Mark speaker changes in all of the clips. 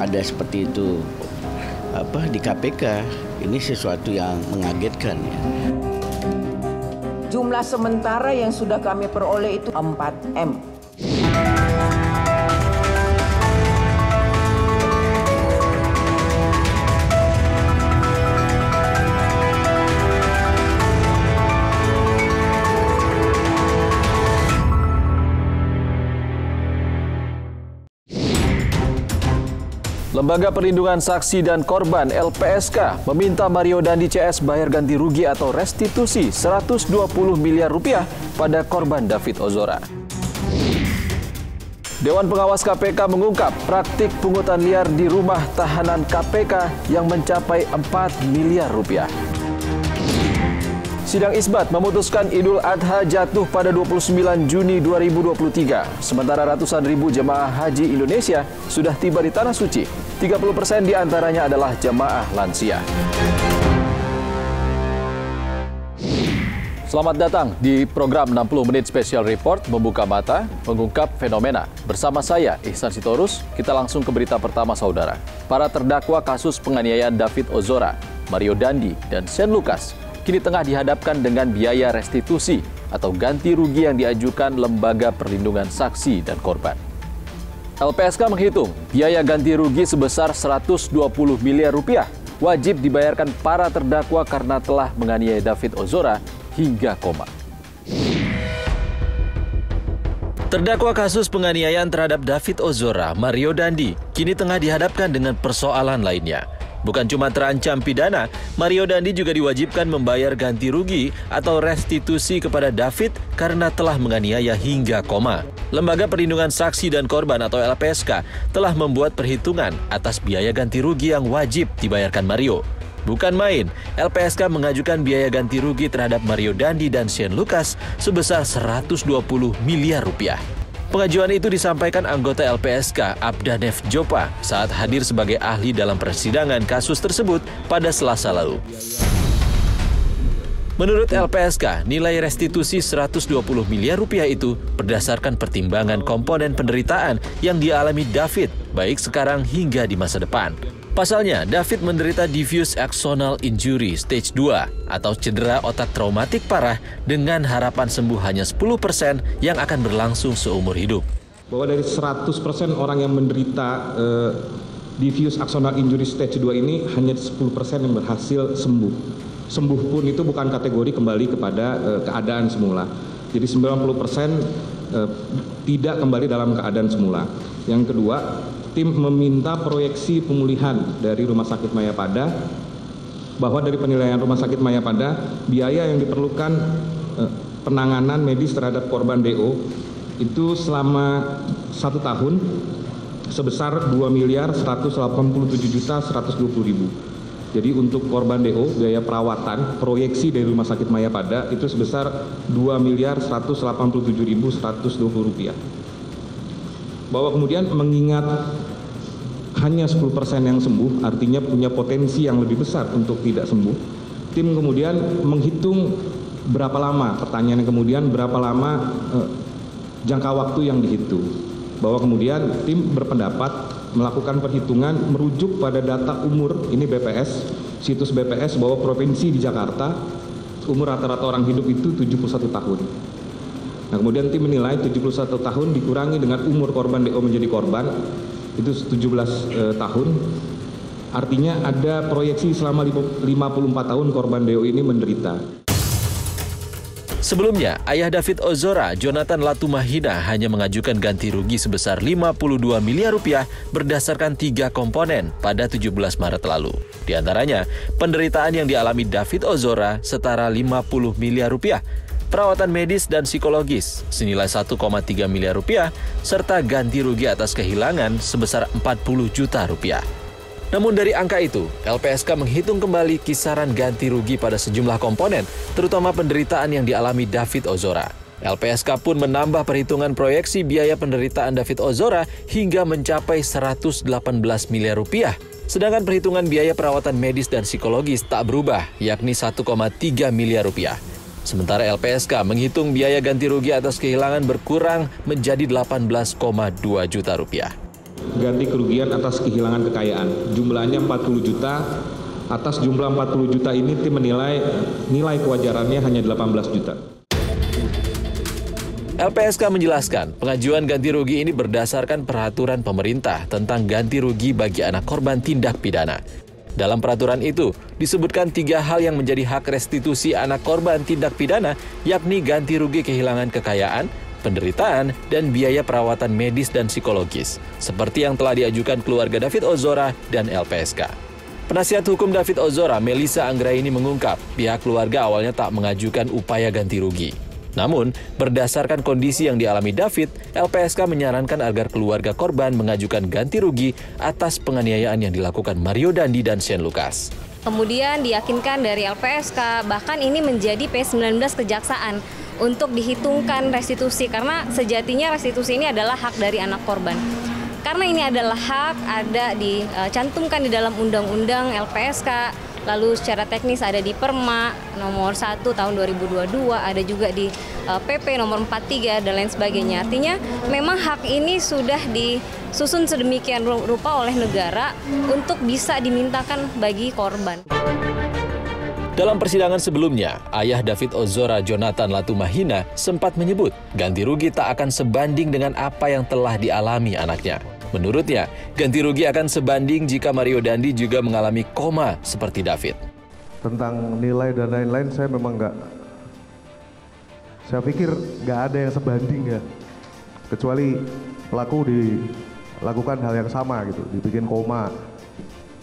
Speaker 1: ada seperti itu di KPK, ini sesuatu yang mengagetkan ya.
Speaker 2: Jumlah sementara yang sudah kami peroleh itu 4M.
Speaker 3: Lembaga Perlindungan Saksi dan Korban LPSK meminta Mario Dandi CS bayar ganti rugi atau restitusi 120 miliar rupiah pada korban David Ozora. Dewan Pengawas KPK mengungkap praktik pungutan liar di rumah tahanan KPK yang mencapai 4 miliar rupiah. Sidang isbat memutuskan Idul Adha jatuh pada 29 Juni 2023. Sementara ratusan ribu jemaah haji Indonesia sudah tiba di Tanah Suci. 30% diantaranya adalah jemaah lansia. Selamat datang di program 60 Menit Special Report Membuka Mata, Mengungkap Fenomena. Bersama saya, Ihsan Sitorus, kita langsung ke berita pertama saudara. Para terdakwa kasus penganiayaan David Ozora, Mario Dandi, dan Shane Lucas kini tengah dihadapkan dengan biaya restitusi atau ganti rugi yang diajukan Lembaga Perlindungan Saksi dan Korban. LPSK menghitung biaya ganti rugi sebesar 120 miliar rupiah wajib dibayarkan para terdakwa karena telah menganiaya David Ozora hingga koma. Terdakwa kasus penganiayaan terhadap David Ozora, Mario Dandi, kini tengah dihadapkan dengan persoalan lainnya. Bukan cuma terancam pidana, Mario Dandi juga diwajibkan membayar ganti rugi atau restitusi kepada David karena telah menganiaya hingga koma. Lembaga Perlindungan Saksi dan Korban atau LPSK telah membuat perhitungan atas biaya ganti rugi yang wajib dibayarkan Mario. Bukan main, LPSK mengajukan biaya ganti rugi terhadap Mario Dandi dan Shane Lucas sebesar 120 miliar rupiah. Pengajuan itu disampaikan anggota LPSK Abdanef Jopa saat hadir sebagai ahli dalam persidangan kasus tersebut pada Selasa lalu. Menurut LPSK, nilai restitusi 120 miliar rupiah itu berdasarkan pertimbangan komponen penderitaan yang dialami David, baik sekarang hingga di masa depan. Pasalnya, David menderita diffuse axonal injury stage 2 atau cedera otak traumatik parah dengan harapan sembuh hanya 10% yang akan berlangsung seumur hidup.
Speaker 4: Bahwa dari 100% orang yang menderita diffuse axonal injury stage 2 ini hanya 10% yang berhasil sembuh. Sembuh pun itu bukan kategori kembali kepada keadaan semula. Jadi 90% tidak kembali dalam keadaan semula. Yang kedua, tim meminta proyeksi pemulihan dari Rumah Sakit Mayapada bahwa dari penilaian Rumah Sakit Mayapada biaya yang diperlukan penanganan medis terhadap korban DO itu selama 1 tahun sebesar 2.187.120.000. Jadi untuk korban DO biaya perawatan proyeksi dari Rumah Sakit Mayapada itu sebesar 2.187.120 rupiah. Bahwa kemudian mengingat hanya 10% yang sembuh, artinya punya potensi yang lebih besar untuk tidak sembuh, tim kemudian menghitung berapa lama, pertanyaannya kemudian berapa lama jangka waktu yang dihitung. Bahwa kemudian tim berpendapat melakukan perhitungan merujuk pada data umur, ini BPS, situs BPS bahwa provinsi di Jakarta, umur rata-rata orang hidup itu 71 tahun. Nah, kemudian tim menilai 71 tahun dikurangi dengan umur korban DO menjadi korban, itu 17 tahun. Artinya ada proyeksi selama 54 tahun korban DO ini menderita.
Speaker 3: Sebelumnya, ayah David Ozora, Jonathan Latumahina, hanya mengajukan ganti rugi sebesar 52 miliar rupiah berdasarkan 3 komponen pada 17 Maret lalu. Di antaranya, penderitaan yang dialami David Ozora setara 50 miliar rupiah, perawatan medis dan psikologis senilai 1,3 miliar rupiah, serta ganti rugi atas kehilangan sebesar 40 juta rupiah. Namun dari angka itu, LPSK menghitung kembali kisaran ganti rugi pada sejumlah komponen, terutama penderitaan yang dialami David Ozora. LPSK pun menambah perhitungan proyeksi biaya penderitaan David Ozora hingga mencapai 118 miliar rupiah. Sedangkan perhitungan biaya perawatan medis dan psikologis tak berubah, yakni 1,3 miliar rupiah. Sementara LPSK menghitung biaya ganti rugi atas kehilangan berkurang menjadi 18,2 juta rupiah.
Speaker 4: ganti kerugian atas kehilangan kekayaan. Jumlahnya 40 juta. Atas jumlah 40 juta ini tim menilai nilai kewajarannya hanya 18 juta.
Speaker 3: LPSK menjelaskan, pengajuan ganti rugi ini berdasarkan peraturan pemerintah tentang ganti rugi bagi anak korban tindak pidana. Dalam peraturan itu, disebutkan 3 hal yang menjadi hak restitusi anak korban tindak pidana, yakni ganti rugi kehilangan kekayaan, penderitaan, dan biaya perawatan medis dan psikologis, seperti yang telah diajukan keluarga David Ozora dan LPSK. Penasihat hukum David Ozora, Melissa Anggraini mengungkap, pihak keluarga awalnya tak mengajukan upaya ganti rugi. Namun, berdasarkan kondisi yang dialami David, LPSK menyarankan agar keluarga korban mengajukan ganti rugi atas penganiayaan yang dilakukan Mario Dandi dan Shane Lucas.
Speaker 5: Kemudian diyakinkan dari LPSK, bahkan ini menjadi P19 Kejaksaan untuk dihitungkan restitusi, karena sejatinya restitusi ini adalah hak dari anak korban. Karena ini adalah hak, ada dicantumkan di dalam Undang-Undang LPSK, lalu secara teknis ada di Perma nomor 1 tahun 2022, ada juga di PP nomor 43 dan lain sebagainya. Artinya memang hak ini sudah disusun sedemikian rupa oleh negara untuk bisa dimintakan bagi korban.
Speaker 3: Dalam persidangan sebelumnya, ayah David Ozora, Jonathan Latumahina, sempat menyebut ganti rugi tak akan sebanding dengan apa yang telah dialami anaknya. Menurutnya, ganti rugi akan sebanding jika Mario Dandi juga mengalami koma seperti David.
Speaker 6: Tentang nilai dan lain-lain saya memang saya pikir nggak ada yang sebanding ya. Kecuali pelaku dilakukan hal yang sama gitu, dibikin koma.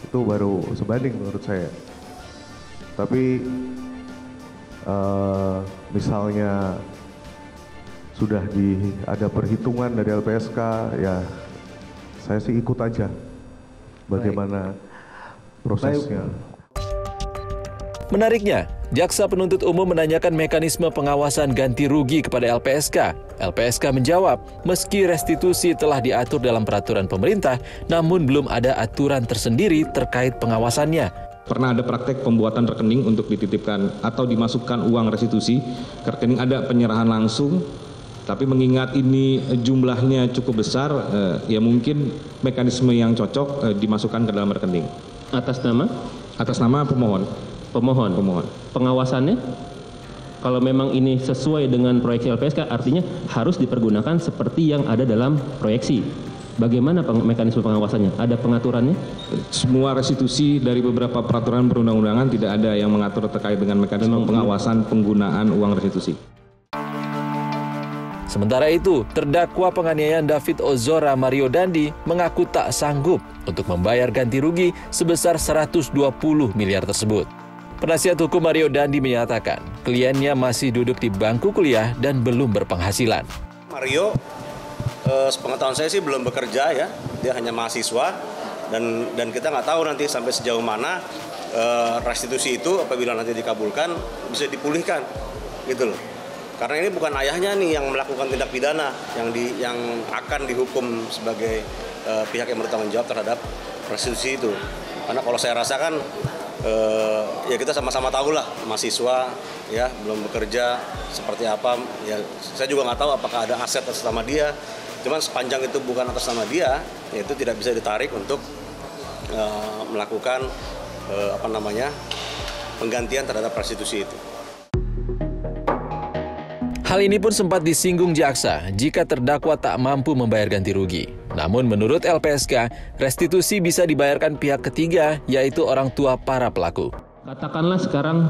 Speaker 6: Itu baru sebanding menurut saya. Tapi misalnya sudah ada perhitungan dari LPSK, ya saya sih ikut aja bagaimana prosesnya.
Speaker 3: Menariknya, Jaksa Penuntut Umum menanyakan mekanisme pengawasan ganti rugi kepada LPSK. LPSK menjawab, meski restitusi telah diatur dalam peraturan pemerintah, namun belum ada aturan tersendiri terkait pengawasannya.
Speaker 4: Pernah ada praktek pembuatan rekening untuk dititipkan atau dimasukkan uang restitusi ke rekening, ada penyerahan langsung. Tapi mengingat ini jumlahnya cukup besar, ya mungkin mekanisme yang cocok dimasukkan ke dalam rekening.
Speaker 7: Atas nama?
Speaker 4: Atas nama pemohon.
Speaker 7: Pemohon. Pengawasannya, kalau memang ini sesuai dengan proyeksi LPSK, artinya harus dipergunakan seperti yang ada dalam proyeksi. Bagaimana mekanisme pengawasannya? Ada pengaturannya?
Speaker 4: Semua restitusi dari beberapa peraturan perundang-undangan tidak ada yang mengatur terkait dengan mekanisme pengawasan penggunaan uang restitusi.
Speaker 3: Sementara itu, terdakwa penganiayaan David Ozora, Mario Dandi, mengaku tak sanggup untuk membayar ganti rugi sebesar 120 miliar tersebut. Penasihat hukum Mario Dandi menyatakan, kliennya masih duduk di bangku kuliah dan belum berpenghasilan.
Speaker 8: Mario, sepengetahuan saya sih belum bekerja ya, dia hanya mahasiswa dan kita nggak tahu nanti sampai sejauh mana restitusi itu apabila nanti dikabulkan bisa dipulihkan, gitu loh. Karena ini bukan ayahnya nih yang melakukan tindak pidana yang akan dihukum sebagai pihak yang bertanggung jawab terhadap restitusi itu. Karena kalau saya rasakan ya kita sama-sama tahu lah, mahasiswa ya belum bekerja seperti apa. Ya saya juga nggak tahu apakah ada aset atas nama dia. Cuman sepanjang itu bukan atas nama dia, ya itu tidak bisa ditarik untuk melakukan penggantian terhadap restitusi itu.
Speaker 3: Hal ini pun sempat disinggung jaksa jika terdakwa tak mampu membayar ganti rugi. Namun menurut LPSK, restitusi bisa dibayarkan pihak ketiga, yaitu orang tua para pelaku.
Speaker 7: Katakanlah sekarang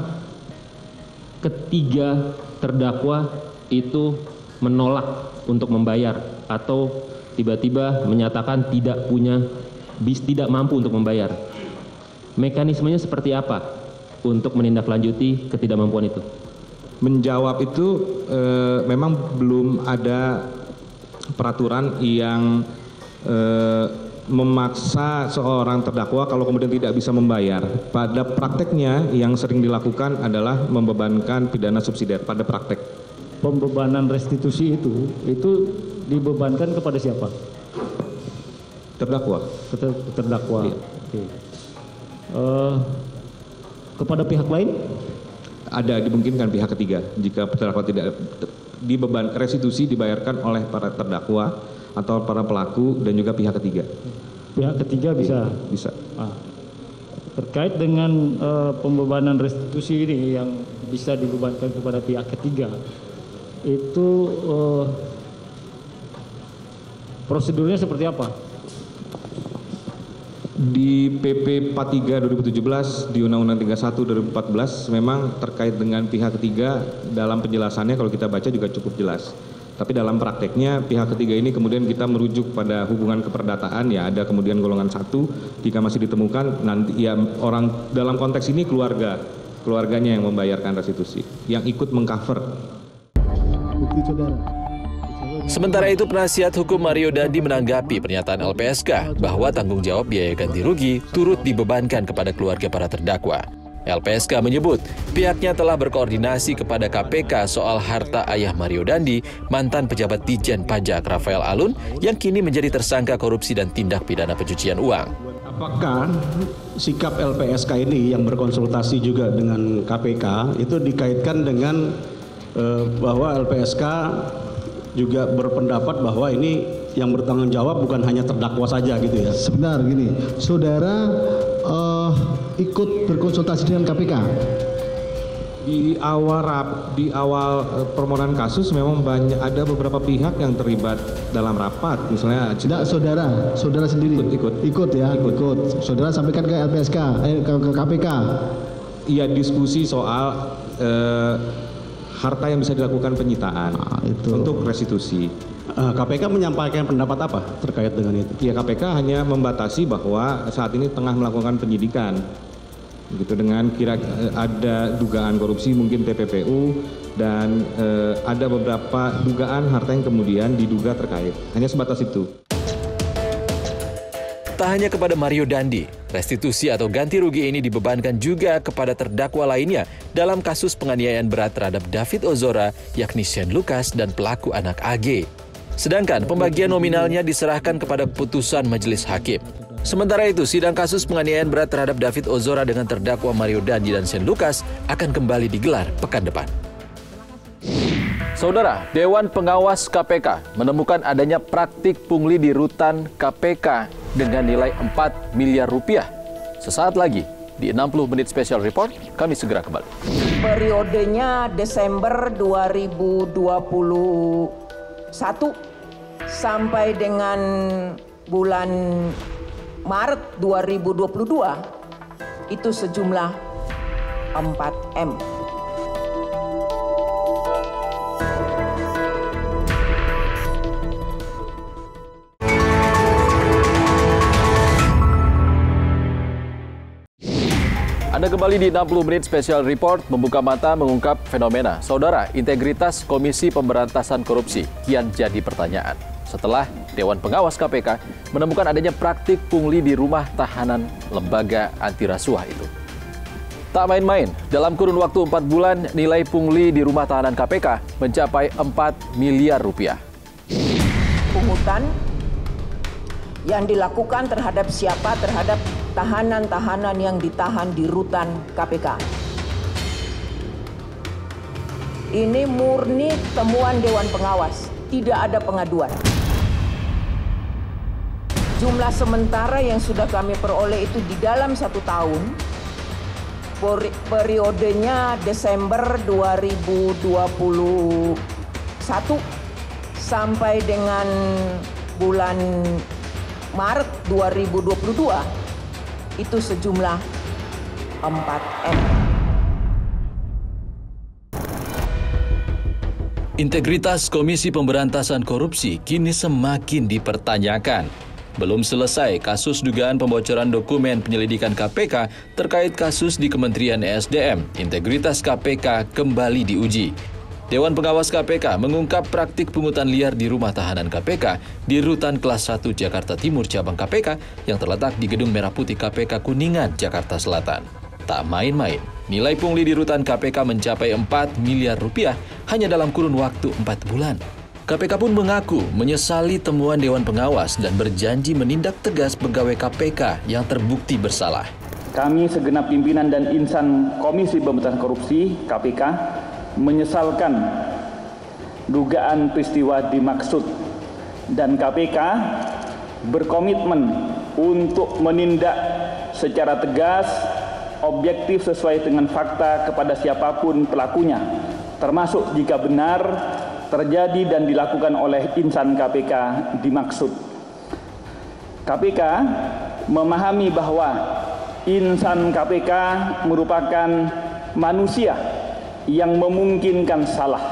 Speaker 7: ketiga terdakwa itu menolak untuk membayar atau tiba-tiba menyatakan tidak mampu untuk membayar. Mekanismenya seperti apa untuk menindaklanjuti ketidakmampuan itu?
Speaker 4: Menjawab itu memang belum ada peraturan yang memaksa seorang terdakwa kalau kemudian tidak bisa membayar. Pada prakteknya yang sering dilakukan adalah membebankan pidana subsidiar pada praktek.
Speaker 9: Pembebanan restitusi itu dibebankan kepada siapa?
Speaker 4: Terdakwa.
Speaker 9: Terdakwa.
Speaker 4: Iya.
Speaker 9: Oke. Kepada pihak lain?
Speaker 4: Ada dimungkinkan pihak ketiga jika terdakwa tidak restitusi dibayarkan oleh para terdakwa atau para pelaku dan juga pihak ketiga.
Speaker 9: Pihak ketiga bisa?
Speaker 4: Bisa.
Speaker 9: Terkait dengan pembebanan restitusi ini yang bisa dibebankan kepada pihak ketiga, itu prosedurnya seperti apa?
Speaker 4: Di PP 43 2017 di Undang-Undang 31 2014 memang terkait dengan pihak ketiga, dalam penjelasannya kalau kita baca juga cukup jelas. Tapi dalam prakteknya pihak ketiga ini kemudian kita merujuk pada hubungan keperdataan, ya ada kemudian golongan 1 jika masih ditemukan nanti ya orang dalam konteks ini keluarganya yang membayarkan restitusi, yang ikut mengcover.
Speaker 9: Bukti saudara.
Speaker 3: Sementara itu, penasihat hukum Mario Dandi menanggapi pernyataan LPSK bahwa tanggung jawab biaya ganti rugi turut dibebankan kepada keluarga para terdakwa. LPSK menyebut pihaknya telah berkoordinasi kepada KPK soal harta ayah Mario Dandi, mantan pejabat Ditjen Pajak Rafael Alun, yang kini menjadi tersangka korupsi dan tindak pidana pencucian uang.
Speaker 10: Apakah sikap LPSK ini yang berkonsultasi juga dengan KPK itu dikaitkan dengan bahwa LPSK juga berpendapat bahwa ini yang bertanggung jawab bukan hanya terdakwa saja gitu ya?
Speaker 11: Sebentar gini, saudara ikut berkonsultasi dengan KPK?
Speaker 4: Di awal permohonan kasus memang ada beberapa pihak yang terlibat dalam rapat, misalnya.
Speaker 11: Tidak, saudara sendiri ikut ya. Saudara sampaikan ke LPSK, ke KPK.
Speaker 4: Iya, diskusi soal harta yang bisa dilakukan penyitaan untuk restitusi.
Speaker 10: KPK menyampaikan pendapat apa terkait dengan itu?
Speaker 4: Ya, KPK hanya membatasi bahwa saat ini tengah melakukan penyidikan, gitu, dengan ada dugaan korupsi mungkin TPPU dan ada beberapa dugaan harta yang kemudian diduga terkait. Hanya sebatas itu.
Speaker 3: Tak hanya kepada Mario Dandi, restitusi atau ganti rugi ini dibebankan juga kepada terdakwa lainnya dalam kasus penganiayaan berat terhadap David Ozora, yakni Shane Lucas dan pelaku anak AG. Sedangkan pembagian nominalnya diserahkan kepada keputusan majelis hakim. Sementara itu, sidang kasus penganiayaan berat terhadap David Ozora dengan terdakwa Mario Dandi dan Shane Lucas akan kembali digelar pekan depan. Saudara, Dewan Pengawas KPK menemukan adanya praktik pungli di rutan KPK dengan nilai 4 miliar rupiah. Sesaat lagi, di 60 menit special report, kami segera kembali.
Speaker 2: Periodenya Desember 2021 sampai dengan bulan Maret 2022 itu sejumlah 4M.
Speaker 3: Anda kembali di 60 menit special report, membuka mata mengungkap fenomena. Saudara, integritas Komisi Pemberantasan Korupsi kian jadi pertanyaan setelah Dewan Pengawas KPK menemukan adanya praktik pungli di rumah tahanan lembaga anti rasuah itu. Tak main-main, dalam kurun waktu 4 bulan nilai pungli di rumah tahanan KPK mencapai 4 miliar rupiah.
Speaker 2: Pungutan yang dilakukan terhadap siapa? Terhadap tahanan-tahanan yang ditahan di rutan KPK. Ini murni temuan Dewan Pengawas, tidak ada pengaduan. Jumlah sementara yang sudah kami peroleh itu di dalam 1 tahun, periodenya Desember 2021 sampai dengan bulan Maret 2022 itu sejumlah 4M.
Speaker 3: Integritas Komisi Pemberantasan Korupsi kini semakin dipertanyakan. Belum selesai kasus dugaan pembocoran dokumen penyelidikan KPK terkait kasus di Kementerian ESDM. Integritas KPK kembali diuji. Dewan Pengawas KPK mengungkap praktik pungutan liar di rumah tahanan KPK di Rutan Kelas 1 Jakarta Timur Cabang KPK yang terletak di Gedung Merah Putih KPK Kuningan, Jakarta Selatan. Tak main-main, nilai pungli di rutan KPK mencapai 4 miliar rupiah hanya dalam kurun waktu 4 bulan. KPK pun mengaku menyesali temuan Dewan Pengawas dan berjanji menindak tegas pegawai KPK yang terbukti bersalah.
Speaker 12: Kami segenap pimpinan dan insan Komisi Pemberantasan Korupsi KPK menyesalkan dugaan peristiwa dimaksud dan KPK berkomitmen untuk menindak secara tegas, objektif sesuai dengan fakta kepada siapapun pelakunya, termasuk jika benar terjadi dan dilakukan oleh insan KPK dimaksud. KPK memahami bahwa insan KPK merupakan manusia yang memungkinkan salah.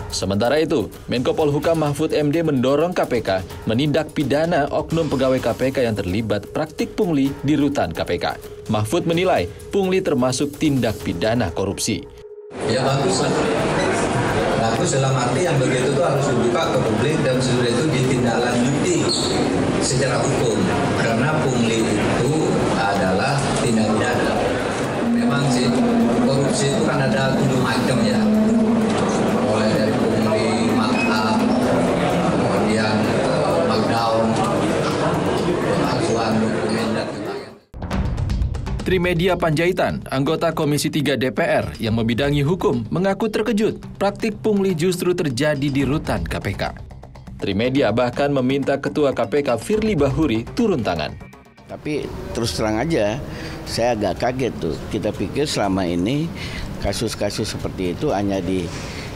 Speaker 3: Sementara itu, Menko Polhukam Mahfud MD mendorong KPK menindak pidana oknum pegawai KPK yang terlibat praktik pungli di rutan KPK. Mahfud menilai pungli termasuk tindak pidana korupsi.
Speaker 13: Ya bagus lah. Bagus dalam arti yang begitu itu harus dibuka ke publik dan sesudah itu ditindaklanjuti secara hukum. Karena pungli itu adalah tindak pidana. Memang sih korupsi itu kan ada 7 macam ya. Mulai dari pungli, markup, kemudian markdown, pemalsuan dokumen dan lain-lain.
Speaker 3: Trimedia Panjaitan, anggota Komisi 3 DPR yang membidangi hukum, mengaku terkejut praktik pungli justru terjadi di rutan KPK. Trimedia bahkan meminta Ketua KPK Firly Bahuri turun tangan.
Speaker 1: Tapi terus terang aja, saya agak kaget tuh. Kita pikir selama ini kasus-kasus seperti itu hanya di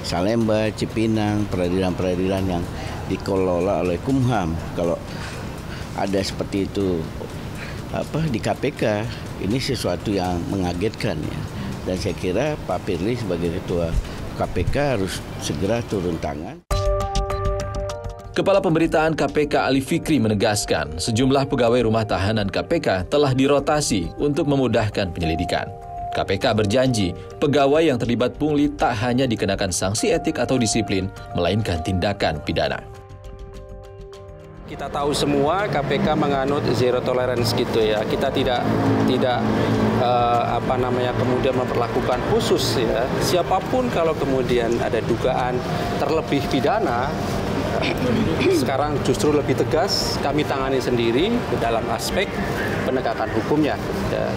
Speaker 1: Salemba, Cipinang, peradilan-peradilan yang dikelola oleh Kumham. Kalau ada seperti itu di KPK, ini sesuatu yang mengagetkan ya. Dan saya kira Pak Firly sebagai Ketua KPK harus segera turun tangan.
Speaker 3: Kepala Pemberitaan KPK Ali Fikri menegaskan sejumlah pegawai rumah tahanan KPK telah dirotasi untuk memudahkan penyelidikan. KPK berjanji pegawai yang terlibat pungli tak hanya dikenakan sanksi etik atau disiplin, melainkan tindakan pidana.
Speaker 14: Kita tahu semua KPK menganut zero tolerance gitu ya. Kita tidak kemudian memperlakukan khusus ya. Siapapun kalau kemudian ada dugaan terlebih pidana, sekarang justru lebih tegas kami tangani sendiri dalam aspek penegakan hukumnya. Ya.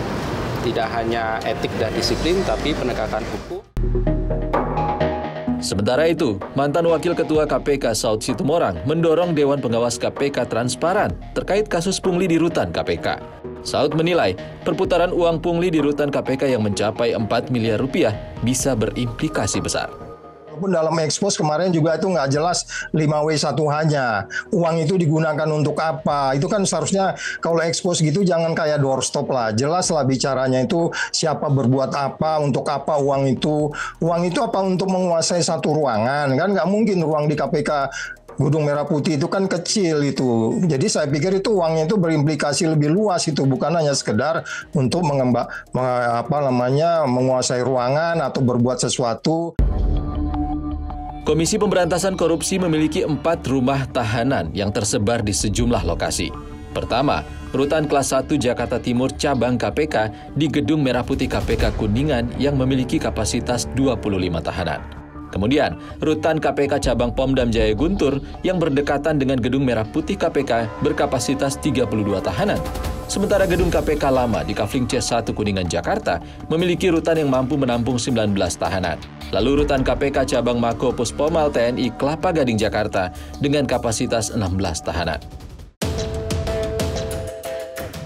Speaker 14: Tidak hanya etik dan disiplin, tapi penegakan hukum.
Speaker 3: Sementara itu, mantan Wakil Ketua KPK Saud Situmorang mendorong Dewan Pengawas KPK transparan terkait kasus pungli di rutan KPK. Saud menilai perputaran uang pungli di rutan KPK yang mencapai 4 miliar rupiah bisa berimplikasi besar.
Speaker 15: Walaupun dalam ekspos kemarin juga itu nggak jelas 5W1 hanya. Uang itu digunakan untuk apa? Itu kan seharusnya kalau ekspos gitu jangan kayak doorstop lah. Jelas lah bicaranya itu siapa berbuat apa, untuk apa uang itu. Uang itu apa untuk menguasai satu ruangan? Kan nggak mungkin ruang di KPK Gedung Merah Putih itu kan kecil itu. Jadi saya pikir itu uangnya itu berimplikasi lebih luas itu. Bukan hanya sekedar untuk menguasai ruangan atau berbuat sesuatu.
Speaker 3: Komisi Pemberantasan Korupsi memiliki 4 rumah tahanan yang tersebar di sejumlah lokasi. Pertama, Rutan Kelas 1 Jakarta Timur Cabang KPK di Gedung Merah Putih KPK Kuningan yang memiliki kapasitas 25 tahanan. Kemudian, Rutan KPK Cabang Pomdam Jaya Guntur yang berdekatan dengan Gedung Merah Putih KPK berkapasitas 32 tahanan. Sementara Gedung KPK Lama di Kafling C1 Kuningan, Jakarta memiliki rutan yang mampu menampung 19 tahanan. Lalu rutan KPK Cabang Mako Puspomal TNI Kelapa Gading, Jakarta dengan kapasitas 16 tahanan.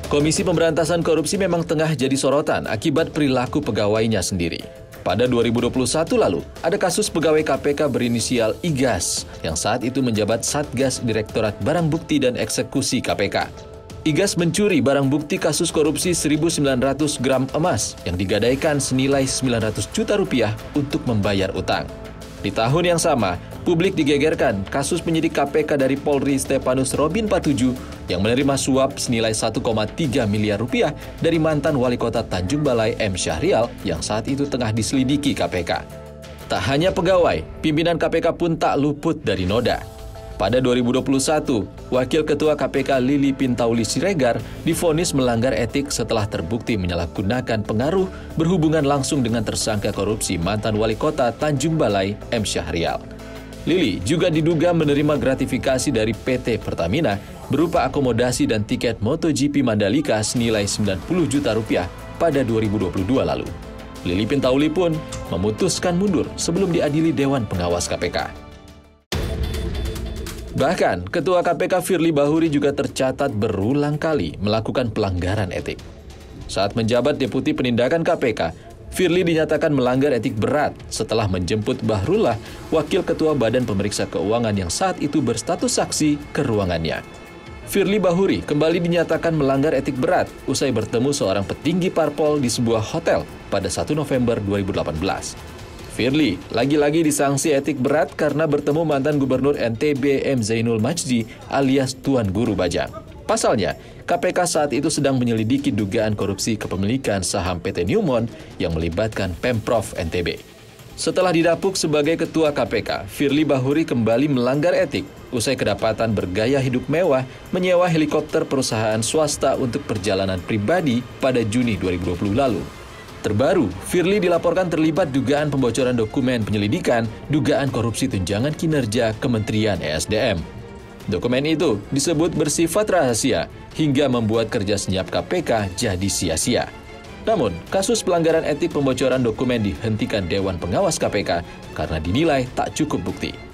Speaker 3: Komisi Pemberantasan Korupsi memang tengah jadi sorotan akibat perilaku pegawainya sendiri. Pada 2021 lalu, ada kasus pegawai KPK berinisial IGAS yang saat itu menjabat Satgas Direktorat Barang Bukti dan Eksekusi KPK. IGAS mencuri barang bukti kasus korupsi 1.900 gram emas yang digadaikan senilai 900 juta rupiah untuk membayar utang. Di tahun yang sama, publik digegerkan kasus penyidik KPK dari Polri Stepanus Robin Patuju yang menerima suap senilai 1,3 miliar rupiah dari mantan wali kota Tanjung Balai M. Syahrial yang saat itu tengah diselidiki KPK. Tak hanya pegawai, pimpinan KPK pun tak luput dari noda. Pada 2021, Wakil Ketua KPK Lili Pintauli Siregar divonis melanggar etik setelah terbukti menyalahgunakan pengaruh berhubungan langsung dengan tersangka korupsi mantan wali kota Tanjung Balai M. Syahrial. Lili juga diduga menerima gratifikasi dari PT Pertamina berupa akomodasi dan tiket MotoGP Mandalika senilai 90 juta rupiah pada 2022 lalu. Lili Pintauli pun memutuskan mundur sebelum diadili Dewan Pengawas KPK. Bahkan, Ketua KPK Firly Bahuri juga tercatat berulang kali melakukan pelanggaran etik. Saat menjabat Deputi Penindakan KPK, Firly dinyatakan melanggar etik berat setelah menjemput Bahrullah, Wakil Ketua Badan Pemeriksa Keuangan yang saat itu berstatus saksi, ke ruangannya. Firly Bahuri kembali dinyatakan melanggar etik berat usai bertemu seorang petinggi parpol di sebuah hotel pada 1 November 2018. Firly lagi-lagi disanksi etik berat karena bertemu mantan Gubernur NTB M. Zainul Majdi alias Tuan Guru Bajang. Pasalnya, KPK saat itu sedang menyelidiki dugaan korupsi kepemilikan saham PT Newmont yang melibatkan Pemprov NTB. Setelah didapuk sebagai Ketua KPK, Firly Bahuri kembali melanggar etik usai kedapatan bergaya hidup mewah menyewa helikopter perusahaan swasta untuk perjalanan pribadi pada Juni 2020 lalu. Terbaru, Firly dilaporkan terlibat dugaan pembocoran dokumen penyelidikan dugaan korupsi tunjangan kinerja Kementerian ESDM. Dokumen itu disebut bersifat rahasia hingga membuat kerja senyap KPK jadi sia-sia. Namun, kasus pelanggaran etik pembocoran dokumen dihentikan Dewan Pengawas KPK karena dinilai tak cukup bukti.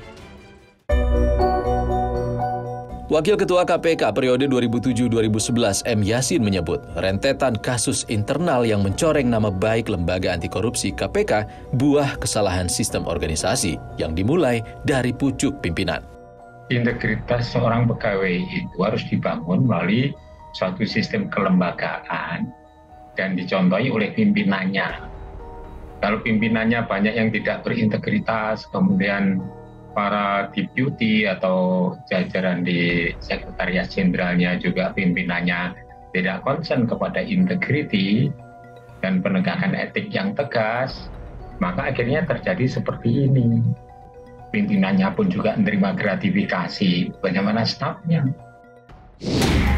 Speaker 3: Wakil Ketua KPK periode 2007-2011 M. Yasin menyebut rentetan kasus internal yang mencoreng nama baik lembaga anti korupsi KPK buah kesalahan sistem organisasi yang dimulai dari pucuk pimpinan.
Speaker 16: Integritas seorang pegawai itu harus dibangun melalui suatu sistem kelembagaan dan dicontohi oleh pimpinannya. Kalau pimpinannya banyak yang tidak berintegritas, kemudian para deputi atau jajaran di sekretariat jenderalnya juga pimpinannya tidak concern kepada integriti dan penegakan etik yang tegas, maka akhirnya terjadi seperti ini. Pimpinannya pun juga menerima gratifikasi, bagaimana stafnya.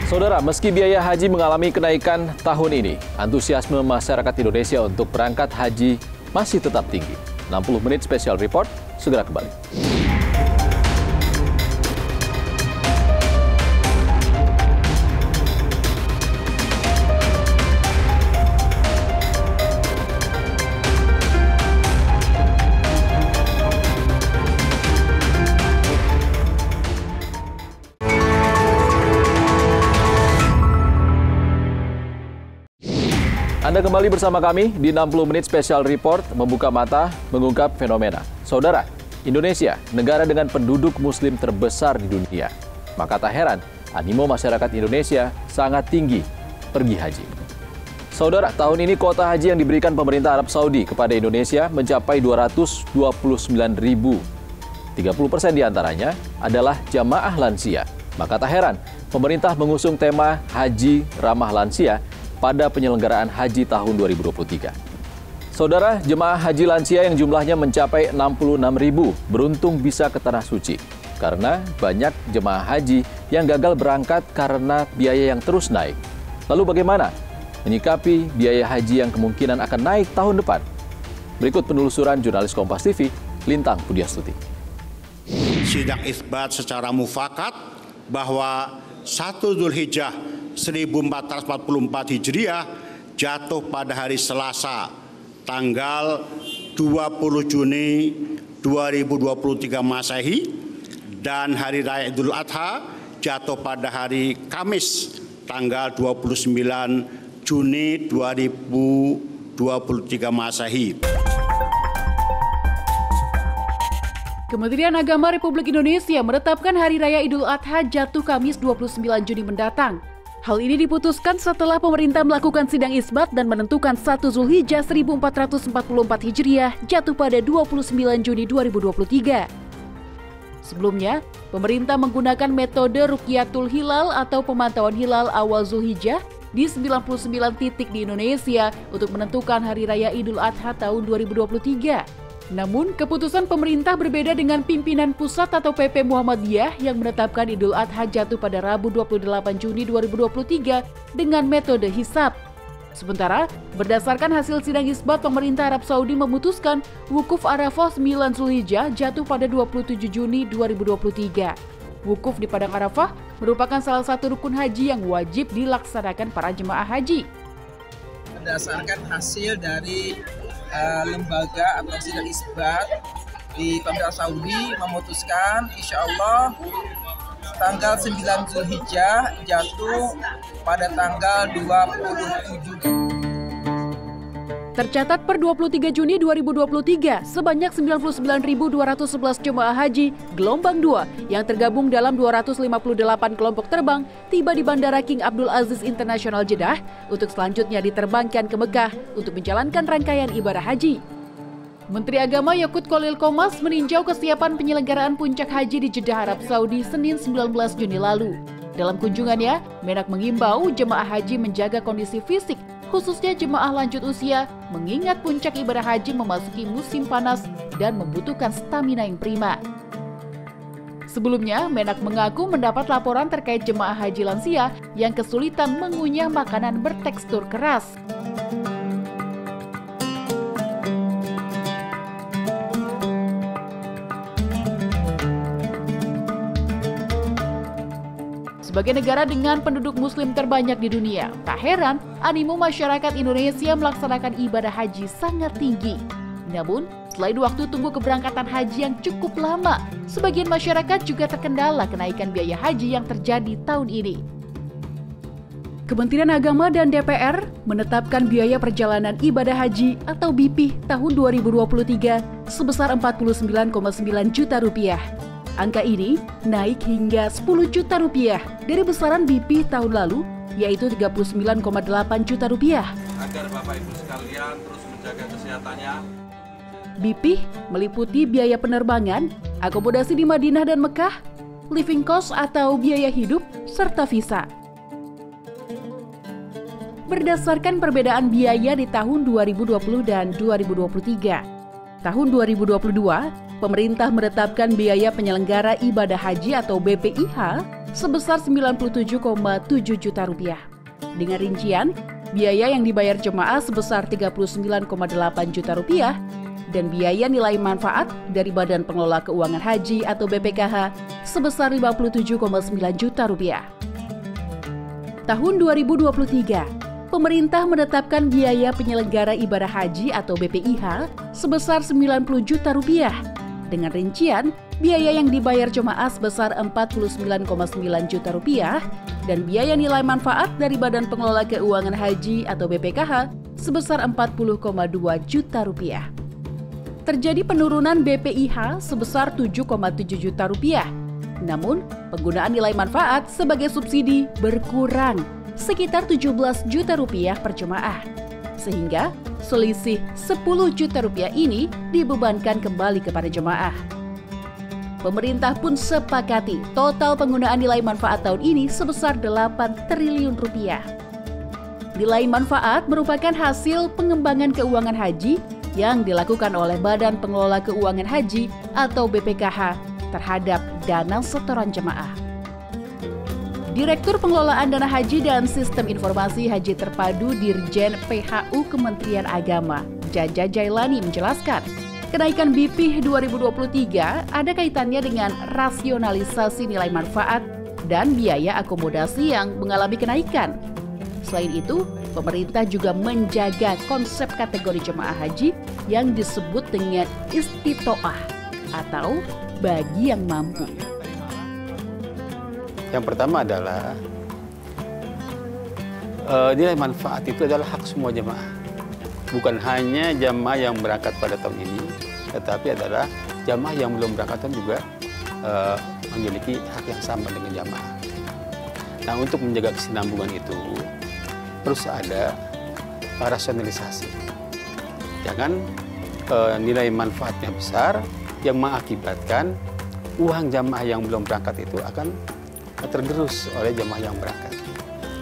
Speaker 3: Saudara, meski biaya haji mengalami kenaikan tahun ini, antusiasme masyarakat Indonesia untuk berangkat haji masih tetap tinggi. 60 menit special report, segera kembali. Anda kembali bersama kami di 60 menit special report membuka mata mengungkap fenomena. Saudara, Indonesia, negara dengan penduduk muslim terbesar di dunia. Maka tak heran, animo masyarakat Indonesia sangat tinggi pergi haji. Saudara, tahun ini kuota haji yang diberikan pemerintah Arab Saudi kepada Indonesia mencapai 229.000. 30% diantaranya adalah jamaah lansia. Maka tak heran, pemerintah mengusung tema Haji Ramah Lansia pada penyelenggaraan haji tahun 2023. Saudara, jemaah haji lansia yang jumlahnya mencapai 66.000 beruntung bisa ke Tanah Suci. Karena banyak jemaah haji yang gagal berangkat karena biaya yang terus naik. Lalu bagaimana menyikapi biaya haji yang kemungkinan akan naik tahun depan? Berikut penelusuran jurnalis Kompas TV, Lintang Pudiastuti.
Speaker 17: Sidang isbat secara mufakat bahwa 1 Zulhijjah 1444 Hijriah jatuh pada hari Selasa tanggal 20 Juni 2023 Masehi dan hari Raya Idul Adha jatuh pada hari Kamis tanggal 29 Juni 2023 Masehi.
Speaker 18: Kementerian Agama Republik Indonesia menetapkan Hari Raya Idul Adha jatuh Kamis 29 Juni mendatang. Hal ini diputuskan setelah pemerintah melakukan sidang isbat dan menentukan 1 Zulhijjah 1444 Hijriah jatuh pada 29 Juni 2023. Sebelumnya, pemerintah menggunakan metode Rukyatul Hilal atau pemantauan hilal awal Zulhijjah di 99 titik di Indonesia untuk menentukan Hari Raya Idul Adha tahun 2023. Namun, keputusan pemerintah berbeda dengan pimpinan pusat atau PP Muhammadiyah yang menetapkan Idul Adha jatuh pada Rabu 28 Juni 2023 dengan metode hisab. Sementara, berdasarkan hasil sidang isbat, pemerintah Arab Saudi memutuskan wukuf Arafah 9 Zulhijjah jatuh pada 27 Juni 2023. Wukuf di Padang Arafah merupakan salah satu rukun haji yang wajib dilaksanakan para jemaah haji.
Speaker 19: Berdasarkan hasil dari lembaga atau sidang isbat di pemerintah Saudi memutuskan insya Allah tanggal 9 Zulhijjah jatuh pada tanggal 27.
Speaker 18: Tercatat per 23 Juni 2023, sebanyak 99.211 jemaah haji gelombang 2 yang tergabung dalam 258 kelompok terbang tiba di Bandara King Abdul Aziz International Jeddah untuk selanjutnya diterbangkan ke Mekah untuk menjalankan rangkaian ibadah haji. Menteri Agama Yakut Khalil Qomas meninjau kesiapan penyelenggaraan puncak haji di Jeddah, Arab Saudi, Senin 19 Juni lalu. Dalam kunjungannya, Menak mengimbau jemaah haji menjaga kondisi fisik, khususnya jemaah lanjut usia, mengingat puncak ibadah haji memasuki musim panas dan membutuhkan stamina yang prima. Sebelumnya, Menak mengaku mendapat laporan terkait jemaah haji lansia yang kesulitan mengunyah makanan bertekstur keras. Sebagai negara dengan penduduk muslim terbanyak di dunia, tak heran animo masyarakat Indonesia melaksanakan ibadah haji sangat tinggi. Namun, selain waktu tunggu keberangkatan haji yang cukup lama, sebagian masyarakat juga terkendala kenaikan biaya haji yang terjadi tahun ini. Kementerian Agama dan DPR menetapkan biaya perjalanan ibadah haji atau BP tahun 2023 sebesar Rp49,9 juta. Angka ini naik hingga 10 juta rupiah dari besaran BP tahun lalu, yaitu 39,8 juta rupiah.
Speaker 20: Agar Bapak Ibu sekalian terus menjaga kesehatannya.
Speaker 18: BP meliputi biaya penerbangan, akomodasi di Madinah dan Mekah, living cost atau biaya hidup, serta visa. Berdasarkan perbedaan biaya di tahun 2020 dan 2023, tahun 2022, pemerintah menetapkan biaya penyelenggara ibadah haji atau BPIH sebesar Rp97,7 juta. Dengan rincian, biaya yang dibayar jemaah sebesar Rp39,8 juta dan biaya nilai manfaat dari Badan Pengelola Keuangan Haji atau BPKH sebesar Rp57,9 juta. Tahun 2023, pemerintah menetapkan biaya penyelenggara ibadah haji atau BPIH sebesar Rp90 juta. Dengan rincian, biaya yang dibayar jemaah sebesar Rp49,9 juta dan biaya nilai manfaat dari Badan Pengelola Keuangan Haji atau BPKH sebesar Rp40,2 juta. Terjadi penurunan BPIH sebesar Rp7,7 juta. Namun, penggunaan nilai manfaat sebagai subsidi berkurang sekitar Rp17 juta per jemaah. Sehingga selisih Rp10 juta ini dibebankan kembali kepada jemaah. Pemerintah pun sepakati total penggunaan nilai manfaat tahun ini sebesar Rp8 triliun. Nilai manfaat merupakan hasil pengembangan keuangan haji yang dilakukan oleh Badan Pengelola Keuangan Haji atau BPKH terhadap dana setoran jemaah. Direktur Pengelolaan Dana Haji dan Sistem Informasi Haji Terpadu Dirjen PHU Kementerian Agama, Jaja Jailani menjelaskan, kenaikan BP 2023 ada kaitannya dengan rasionalisasi nilai manfaat dan biaya akomodasi yang mengalami kenaikan. Selain itu, pemerintah juga menjaga konsep kategori jemaah haji yang disebut dengan istitoah atau bagi yang mampu.
Speaker 21: Yang pertama adalah nilai manfaat itu adalah hak semua jemaah. Bukan hanya jemaah yang berangkat pada tahun ini, tetapi adalah jemaah yang belum berangkat juga memiliki hak yang sama dengan jemaah. Nah, untuk menjaga kesinambungan itu terus ada rasionalisasi. Jangan nilai manfaatnya besar yang mengakibatkan uang jemaah yang belum berangkat itu akan tergerus oleh jemaah yang berangkat.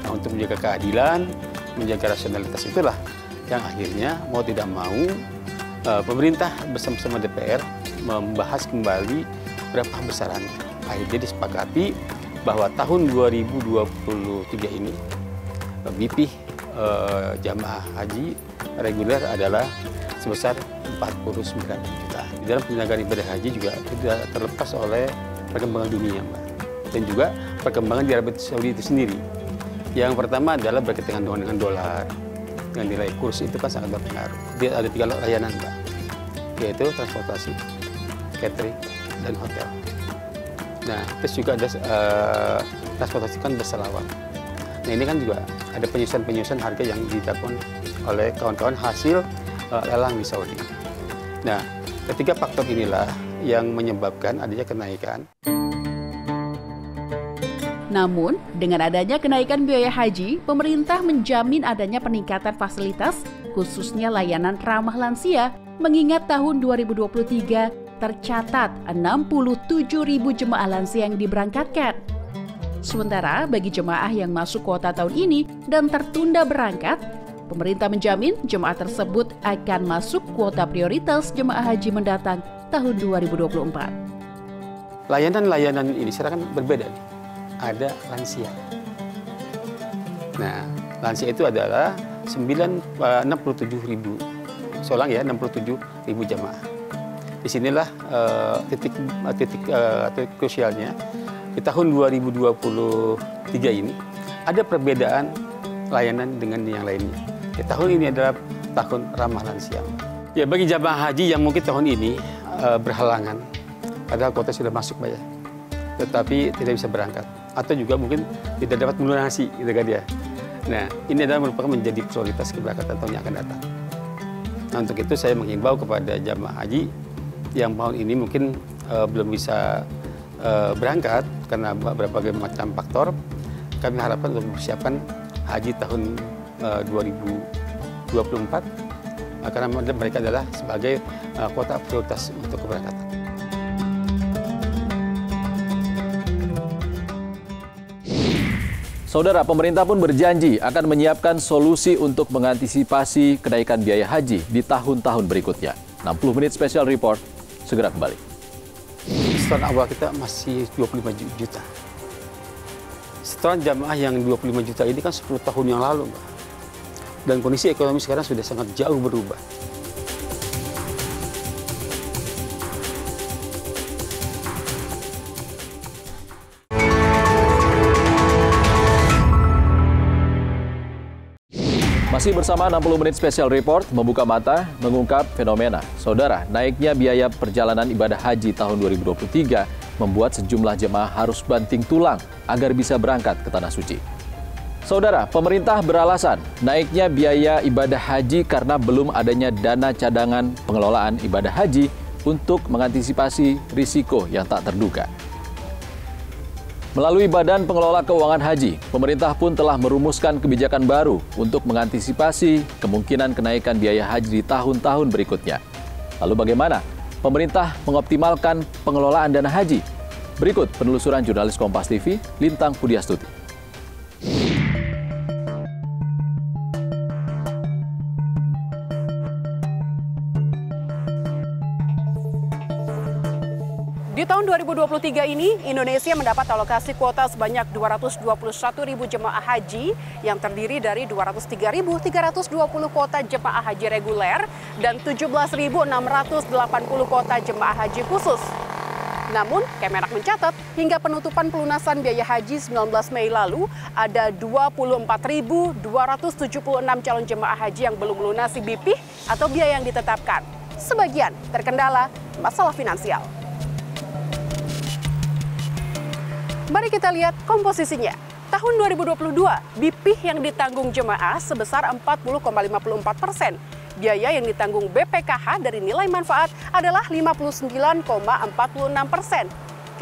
Speaker 21: Nah, untuk menjaga keadilan, menjaga rasionalitas itulah yang akhirnya mau tidak mau pemerintah bersama-sama DPR membahas kembali berapa besarannya. Akhirnya disepakati bahwa tahun 2023 ini BP jamaah haji reguler adalah sebesar 49 juta. Di dalam penyelenggaraan ibadah haji juga tidak terlepas oleh perkembangan dunia, Mbak. Dan juga perkembangan di Arab Saudi itu sendiri. Yang pertama adalah berkaitan dengan dolar. Dengan nilai kurs itu kan sangat berpengaruh. Dia ada 3 layanan, Mbak, yaitu transportasi, catering, dan hotel. Nah, terus juga ada transportasi kan berselawat. Nah, ini kan juga ada penyusunan harga yang dilakukan oleh kawan-kawan hasil lelang di Saudi. Nah, ketiga faktor inilah yang menyebabkan adanya kenaikan.
Speaker 18: Namun, dengan adanya kenaikan biaya haji, pemerintah menjamin adanya peningkatan fasilitas, khususnya layanan ramah lansia, mengingat tahun 2023 tercatat 67.000 jemaah lansia yang diberangkatkan. Sementara bagi jemaah yang masuk kuota tahun ini dan tertunda berangkat, pemerintah menjamin jemaah tersebut akan masuk kuota prioritas jemaah haji mendatang tahun 2024.
Speaker 21: Layanan-layanan ini sekarang kan berbeda nih. Ada lansia. Nah, lansia itu adalah 67.000 seorang ya, 67.000 jamaah. Disinilah titik krusialnya. Di tahun 2023 ini ada perbedaan layanan dengan yang lainnya. Di tahun ini adalah tahun ramah lansia. Ya, bagi jamaah haji yang mungkin tahun ini berhalangan, padahal kuota sudah masuk banyak, tetapi tidak bisa berangkat, atau juga mungkin tidak dapat melunasi, gitu kan ya. Nah, ini adalah merupakan menjadi prioritas keberangkatan tahun yang akan datang. Nah, untuk itu saya menghimbau kepada jamaah haji yang tahun ini mungkin belum bisa berangkat karena berbagai macam faktor. Kami harapkan untuk mempersiapkan haji tahun 2024 karena mereka adalah sebagai kuota prioritas untuk keberangkatan.
Speaker 3: Saudara, pemerintah pun berjanji akan menyiapkan solusi untuk mengantisipasi kenaikan biaya haji di tahun-tahun berikutnya. 60 menit special report, segera kembali.
Speaker 21: Setoran awal kita masih 25 juta. Setoran jamaah yang 25 juta ini kan 10 tahun yang lalu, Mbak. Dan kondisi ekonomi sekarang sudah sangat jauh berubah.
Speaker 3: Masih bersama 60 menit special report, membuka mata, mengungkap fenomena. Saudara, naiknya biaya perjalanan ibadah haji tahun 2023 membuat sejumlah jemaah harus banting tulang agar bisa berangkat ke Tanah Suci. Saudara, pemerintah beralasan naiknya biaya ibadah haji karena belum adanya dana cadangan pengelolaan ibadah haji untuk mengantisipasi risiko yang tak terduga. Melalui Badan Pengelola Keuangan Haji, pemerintah pun telah merumuskan kebijakan baru untuk mengantisipasi kemungkinan kenaikan biaya haji di tahun-tahun berikutnya. Lalu bagaimana pemerintah mengoptimalkan pengelolaan dana haji? Berikut penelusuran jurnalis Kompas TV, Lintang Pudiastuti.
Speaker 5: Di tahun 2023 ini, Indonesia mendapat alokasi kuota sebanyak 221.000 jemaah haji yang terdiri dari 203.320 kuota jemaah haji reguler dan 17.680 kuota jemaah haji khusus. Namun, Kemenak mencatat hingga penutupan pelunasan biaya haji 19 Mei lalu, ada 24.276 calon jemaah haji yang belum melunasi BPIH atau biaya yang ditetapkan. Sebagian terkendala masalah finansial. Mari kita lihat komposisinya. Tahun 2022, BPIH yang ditanggung jemaah sebesar 40,54%. Biaya yang ditanggung BPKH dari nilai manfaat adalah 59,46%.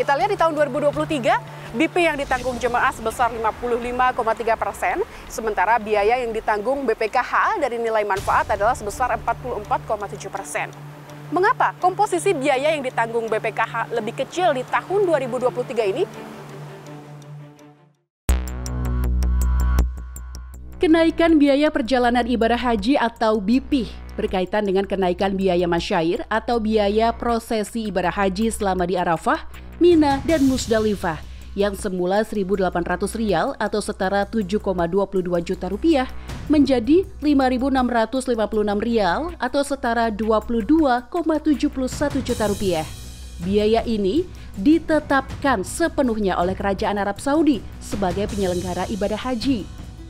Speaker 5: Kita lihat di tahun 2023, BPIH yang ditanggung jemaah sebesar 55,3%, sementara biaya yang ditanggung BPKH dari nilai manfaat adalah sebesar 44,7%. Mengapa komposisi biaya yang ditanggung BPKH lebih kecil di tahun 2023 ini?
Speaker 18: Kenaikan biaya perjalanan ibadah haji atau BPIH berkaitan dengan kenaikan biaya masyair atau biaya prosesi ibadah haji selama di Arafah, Mina, dan Musdalifah yang semula Rp1.800 atau setara 7,22 juta rupiah menjadi Rp5.656 atau setara 22,71 juta rupiah. Biaya ini ditetapkan sepenuhnya oleh Kerajaan Arab Saudi sebagai penyelenggara ibadah haji.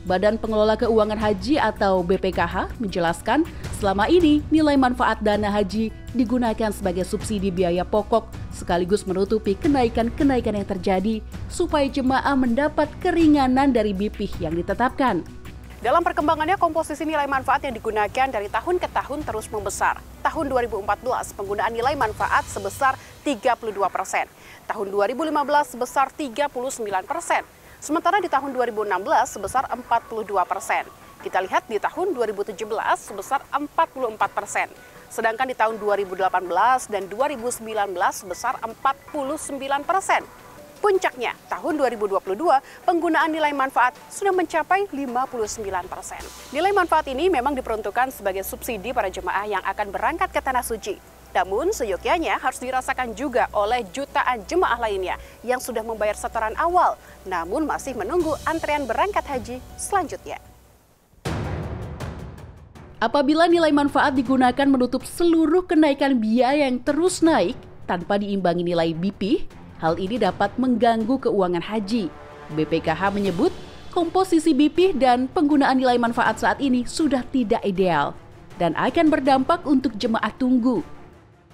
Speaker 18: Badan Pengelola Keuangan Haji atau BPKH menjelaskan selama ini nilai manfaat dana haji digunakan sebagai subsidi biaya pokok sekaligus menutupi kenaikan-kenaikan yang terjadi supaya jemaah mendapat keringanan dari BPih yang ditetapkan.
Speaker 5: Dalam perkembangannya, komposisi nilai manfaat yang digunakan dari tahun ke tahun terus membesar. Tahun 2014, penggunaan nilai manfaat sebesar 32%. Tahun 2015 sebesar 39%. Sementara di tahun 2016 sebesar 42%. Kita lihat di tahun 2017 sebesar 44%. Sedangkan di tahun 2018 dan 2019 sebesar 49%. Puncaknya, tahun 2022, penggunaan nilai manfaat sudah mencapai 59%. Nilai manfaat ini memang diperuntukkan sebagai subsidi para jemaah yang akan berangkat ke Tanah Suci. Namun, seyogyanya harus dirasakan juga oleh jutaan jemaah lainnya yang sudah membayar setoran awal, namun masih menunggu antrean berangkat haji selanjutnya.
Speaker 18: Apabila nilai manfaat digunakan menutup seluruh kenaikan biaya yang terus naik tanpa diimbangi nilai BPih, hal ini dapat mengganggu keuangan haji. BPKH menyebut komposisi BPih dan penggunaan nilai manfaat saat ini sudah tidak ideal dan akan berdampak untuk jemaah tunggu.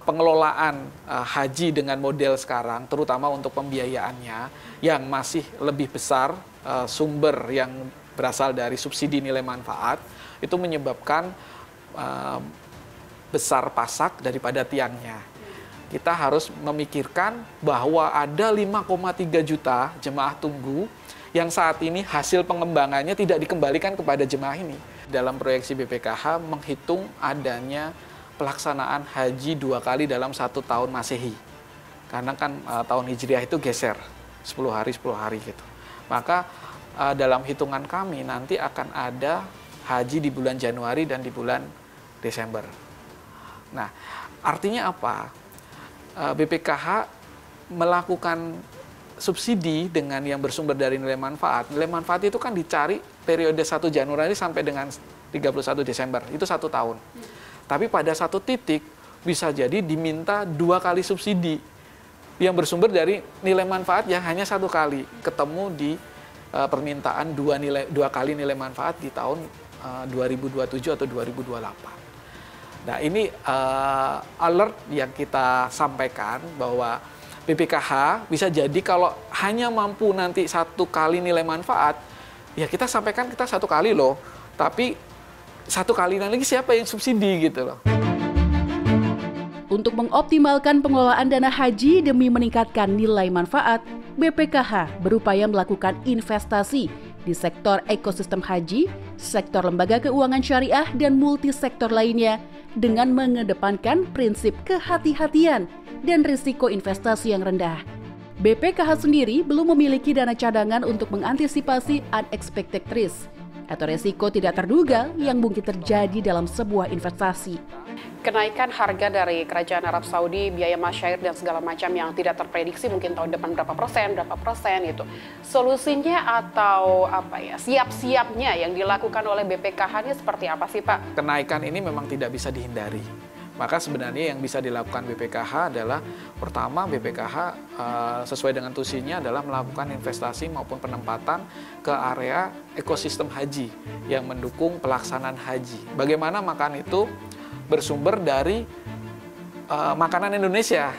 Speaker 6: Pengelolaan haji dengan model sekarang, terutama untuk pembiayaannya yang masih lebih besar sumber yang berasal dari subsidi nilai manfaat, itu menyebabkan besar pasak daripada tiangnya. Kita harus memikirkan bahwa ada 5,3 juta jemaah tunggu yang saat ini hasil pengembangannya tidak dikembalikan kepada jemaah ini. Dalam proyeksi BPKH menghitung adanya pelaksanaan haji 2 kali dalam 1 tahun Masehi. Karena kan tahun Hijriah itu geser 10 hari gitu. Maka dalam hitungan kami nanti akan ada haji di bulan Januari dan di bulan Desember. Nah, artinya apa? BPKH melakukan subsidi dengan yang bersumber dari nilai manfaat. Nilai manfaat itu kan dicari periode 1 Januari sampai dengan 31 Desember, itu 1 tahun. Tapi pada satu titik bisa jadi diminta 2 kali subsidi yang bersumber dari nilai manfaat yang hanya 1 kali. Ketemu di permintaan 2 kali nilai manfaat di tahun 2027 atau 2028. Nah, ini alert yang kita sampaikan bahwa BPKH bisa jadi kalau hanya mampu nanti 1 kali nilai manfaat, ya kita sampaikan kita 1 kali loh, tapi 1 kali lagi siapa yang subsidi gitu loh.
Speaker 18: Untuk mengoptimalkan pengelolaan dana haji demi meningkatkan nilai manfaat, BPKH berupaya melakukan investasi di sektor ekosistem haji, sektor lembaga keuangan syariah, dan multisektor lainnya dengan mengedepankan prinsip kehati-hatian dan risiko investasi yang rendah. BPKH sendiri belum memiliki dana cadangan untuk mengantisipasi unexpected risk atau risiko tidak terduga yang mungkin terjadi dalam sebuah investasi.
Speaker 5: Kenaikan harga dari Kerajaan Arab Saudi, biaya masyair dan segala macam yang tidak terprediksi mungkin tahun depan berapa persen itu. Solusinya atau siap-siapnya yang dilakukan oleh BPKH ini seperti apa sih Pak?
Speaker 6: Kenaikan ini memang tidak bisa dihindari. Maka sebenarnya yang bisa dilakukan BPKH adalah pertama BPKH sesuai dengan tusinya adalah melakukan investasi maupun penempatan ke area ekosistem haji yang mendukung pelaksanaan haji. Bagaimana makan itu bersumber dari makanan Indonesia.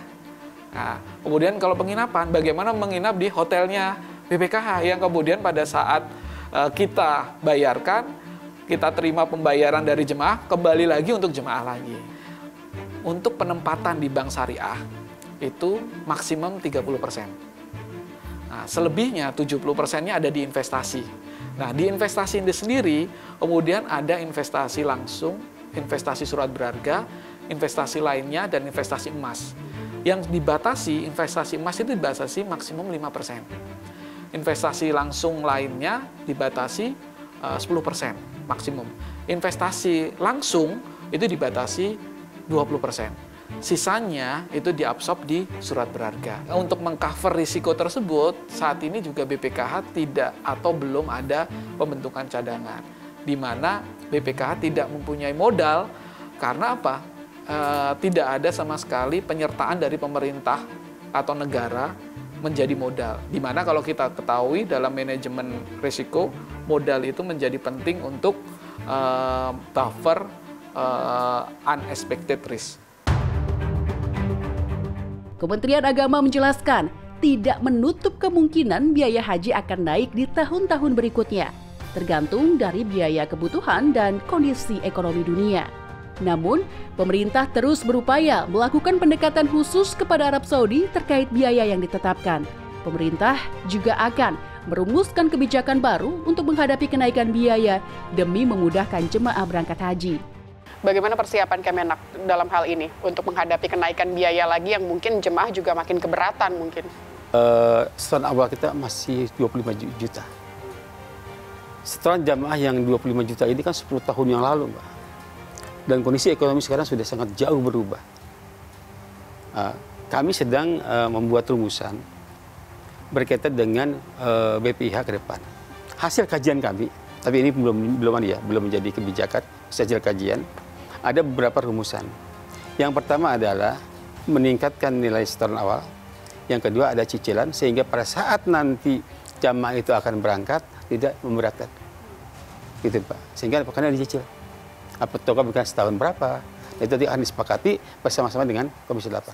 Speaker 6: Nah, kemudian kalau penginapan, bagaimana menginap di hotelnya BPKH yang kemudian pada saat kita bayarkan, kita terima pembayaran dari jemaah, kembali lagi untuk jemaah lagi. Untuk penempatan di bank syariah itu maksimum 30%. Nah, selebihnya 70%-nya ada di investasi. Nah, di investasi ini sendiri kemudian ada investasi langsung, investasi surat berharga, investasi lainnya, dan investasi emas. Yang dibatasi, investasi emas itu dibatasi maksimum 5%. Investasi langsung lainnya dibatasi 10% maksimum. Investasi langsung itu dibatasi 20%. Sisanya itu diabsorb di surat berharga. Untuk mengcover risiko tersebut, saat ini juga BPKH tidak atau belum ada pembentukan cadangan. Di mana BPKH tidak mempunyai modal karena apa? Tidak ada sama sekali penyertaan dari pemerintah atau negara menjadi modal. Dimana kalau kita ketahui dalam manajemen risiko, modal itu menjadi penting untuk buffer unexpected risk.
Speaker 18: Kementerian Agama menjelaskan tidak menutup kemungkinan biaya haji akan naik di tahun-tahun berikutnya, tergantung dari biaya kebutuhan dan kondisi ekonomi dunia. Namun, pemerintah terus berupaya melakukan pendekatan khusus kepada Arab Saudi terkait biaya yang ditetapkan. Pemerintah juga akan merumuskan kebijakan baru untuk menghadapi kenaikan biaya demi memudahkan jemaah berangkat haji.
Speaker 5: Bagaimana persiapan Kemenak dalam hal ini untuk menghadapi kenaikan biaya lagi yang mungkin jemaah juga makin keberatan mungkin?
Speaker 21: Setoran awal kita masih 25 juta. Setoran jamaah yang 25 juta ini kan 10 tahun yang lalu, Mbak. Dan kondisi ekonomi sekarang sudah sangat jauh berubah. Kami sedang membuat rumusan berkaitan dengan BPIH ke depan. Hasil kajian kami, tapi ini belum menjadi kebijakan, hasil kajian. Ada beberapa rumusan. Yang pertama adalah meningkatkan nilai setoran awal. Yang kedua ada cicilan, sehingga pada saat nanti jamaah itu akan berangkat tidak memberatkan. Gitu Pak. Sehingga apakah dicicil. Apa toga bukan setahun berapa. Itu akan disepakati bersama-sama dengan Komisi 8.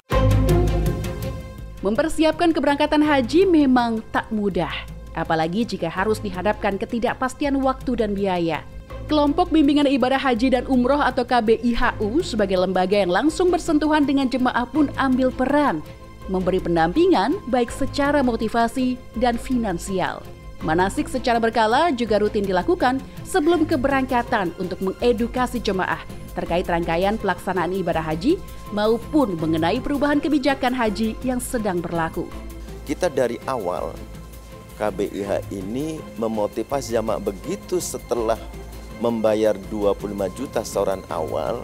Speaker 18: Mempersiapkan keberangkatan haji memang tak mudah. Apalagi jika harus dihadapkan ketidakpastian waktu dan biaya. Kelompok Bimbingan Ibadah Haji dan Umroh atau KBIHU sebagai lembaga yang langsung bersentuhan dengan jemaah pun ambil peran, memberi pendampingan baik secara motivasi dan finansial. Manasik secara berkala juga rutin dilakukan sebelum keberangkatan untuk mengedukasi jemaah terkait rangkaian pelaksanaan ibadah haji maupun mengenai perubahan kebijakan haji yang sedang berlaku.
Speaker 8: Kita dari awal KBIH ini memotivasi jamaah begitu setelah membayar 25 juta setoran awal,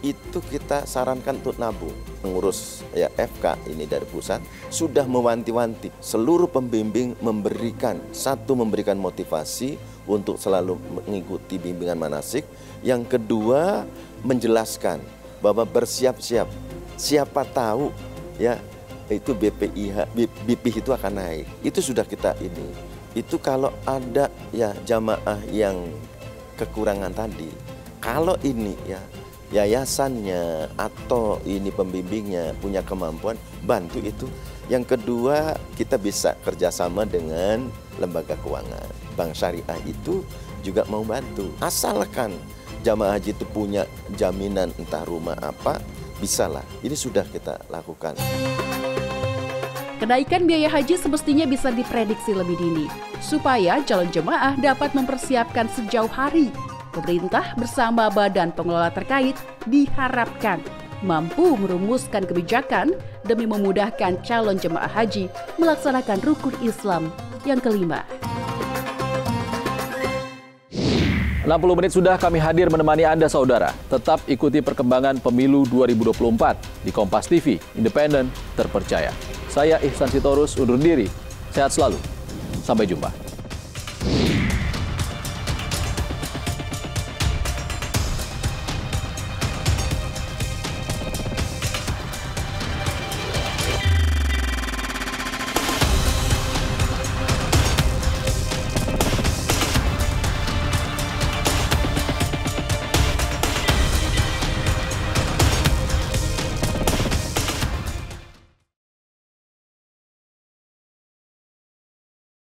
Speaker 8: itu kita sarankan untuk nabung. Mengurus ya FK ini dari pusat sudah mewanti-wanti seluruh pembimbing memberikan motivasi untuk selalu mengikuti bimbingan manasik. Yang kedua menjelaskan bahwa bersiap-siap, siapa tahu ya itu BPIH itu akan naik. Itu sudah kita ini. Itu kalau ada ya jamaah yang kekurangan tadi, kalau ini ya yayasannya atau ini pembimbingnya punya kemampuan, bantu itu. Yang kedua, kita bisa kerjasama dengan lembaga keuangan. Bank Syariah itu juga mau bantu. Asalkan jamaah haji itu punya jaminan entah rumah apa, bisalah. Ini sudah kita lakukan.
Speaker 18: Kenaikan biaya haji semestinya bisa diprediksi lebih dini, supaya calon jemaah dapat mempersiapkan sejauh hari. Pemerintah bersama badan pengelola terkait diharapkan mampu merumuskan kebijakan demi memudahkan calon jemaah haji melaksanakan rukun Islam yang kelima.
Speaker 3: 60 menit sudah kami hadir menemani Anda saudara. Tetap ikuti perkembangan pemilu 2024 di Kompas TV, independen, terpercaya. Saya Ihsan Sitorus undur diri. Sehat selalu. Sampai jumpa.